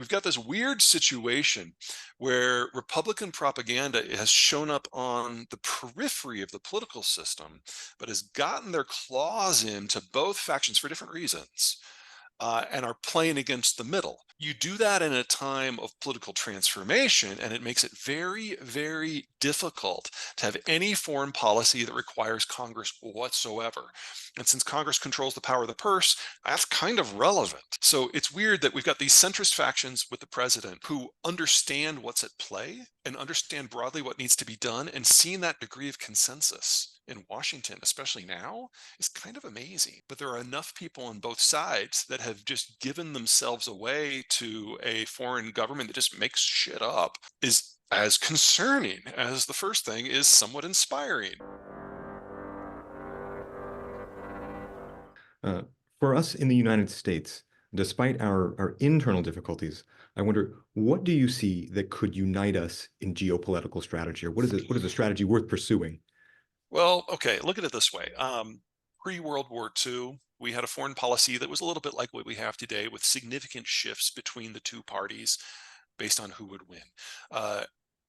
We've got this weird situation where Republican propaganda has shown up on the periphery of the political system, but has gotten their claws into both factions for different reasons. And are playing against the middle. You do that in a time of political transformation, and it makes it very, very difficult to have any foreign policy that requires Congress whatsoever. And since Congress controls the power of the purse, that's kind of relevant. So it's weird that we've got these centrist factions with the president who understand what's at play and understand broadly what needs to be done, and seeing that degree of consensus in Washington, especially now, is kind of amazing. But there are enough people on both sides that have just given themselves away to a foreign government that just makes shit up, is as concerning as the first thing is somewhat inspiring. Uh, for us in the United States, despite our internal difficulties, I wonder, what do you see that could unite us in geopolitical strategy, or what is a strategy worth pursuing? Well, okay, look at it this way. Pre-World War II, we had a foreign policy that was a little bit like what we have today, with significant shifts between the two parties based on who would win. Uh,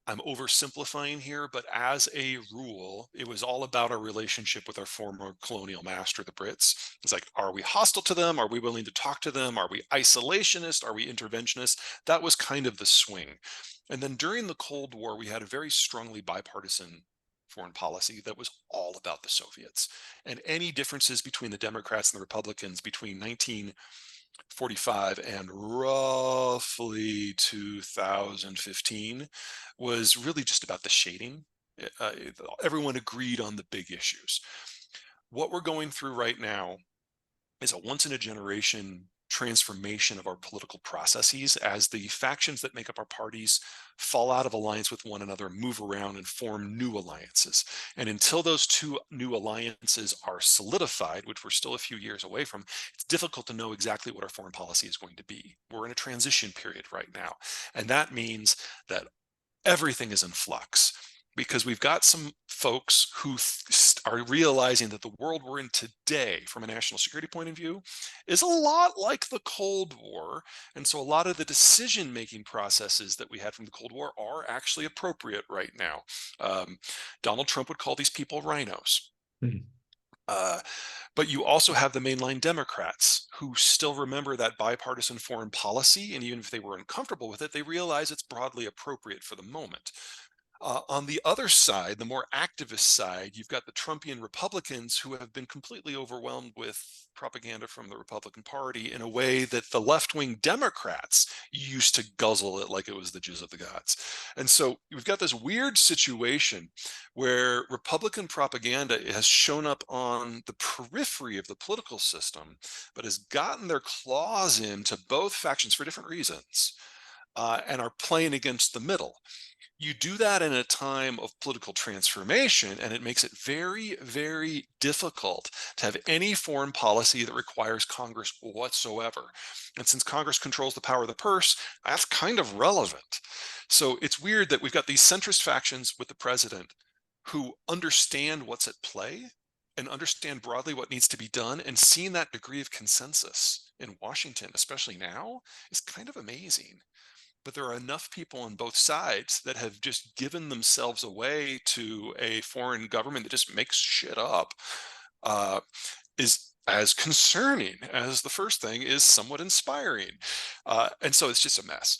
I'm oversimplifying here, but as a rule, it was all about our relationship with our former colonial master, the Brits. It's like, are we hostile to them? Are we willing to talk to them? Are we isolationist? Are we interventionist? That was kind of the swing. And then during the Cold War, we had a very strongly bipartisan foreign policy that was all about the Soviets. And any differences between the Democrats and the Republicans between 1945 and roughly 2015 was really just about the shading. Uh, Everyone agreed on the big issues. What we're going through right now is a once in a generation transformation of our political processes as the factions that make up our parties fall out of alliance with one another, move around and form new alliances. And until those two new alliances are solidified, which we're still a few years away from, it's difficult to know exactly what our foreign policy is going to be. We're in a transition period right now. And that means that everything is in flux, because we've got some folks who are realizing that the world we're in today, from a national security point of view, is a lot like the Cold War. And so a lot of the decision-making processes that we had from the Cold War are actually appropriate right now. Donald Trump would call these people rhinos. Mhm. But you also have the mainline Democrats who still remember that bipartisan foreign policy, and even if they were uncomfortable with it, they realize it's broadly appropriate for the moment. On the other side, the more activist side, you've got the Trumpian Republicans who have been completely overwhelmed with propaganda from the Republican Party in a way that the left-wing Democrats used to guzzle it like it was the jizz of the gods. And so we've got this weird situation where Republican propaganda has shown up on the periphery of the political system, but has gotten their claws into both factions for different reasons, and are playing against the middle. You do that in a time of political transformation, and it makes it very, very difficult to have any foreign policy that requires Congress whatsoever. And since Congress controls the power of the purse, that's kind of relevant. So it's weird that we've got these centrist factions with the president who understand what's at play and understand broadly what needs to be done, and seeing that degree of consensus in Washington, especially now, is kind of amazing. But there are enough people on both sides that have just given themselves away to a foreign government that just makes shit up, uh, is as concerning as the first thing is somewhat inspiring. And so it's just a mess.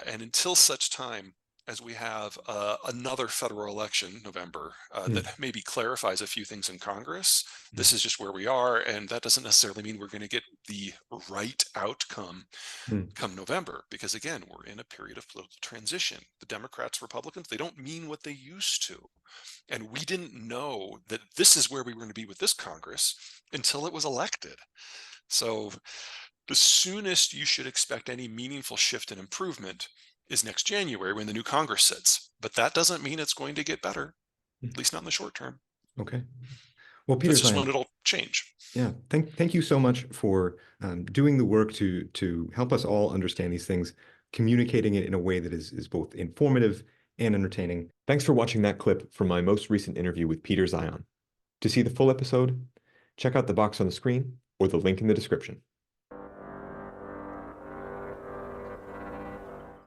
And until such time as we have another federal election, November, Hmm. that maybe clarifies a few things in Congress, this Hmm. is just where we are. And that doesn't necessarily mean we're going to get the right outcome Hmm. come November, because again, we're in a period of political transition. The Democrats, Republicans, they don't mean what they used to. And we didn't know that this is where we were going to be with this Congress until it was elected. So the soonest you should expect any meaningful shift and improvement is next January when the new Congress sits. But that doesn't mean it's going to get better, at least not in the short term. Okay. Well, Peter That's just when Zeihan, it'll change. yeah, thank you so much for doing the work to help us all understand these things, communicating it in a way that is both informative and entertaining. Thanks for watching that clip from my most recent interview with Peter Zeihan. To see the full episode, check out the box on the screen or the link in the description.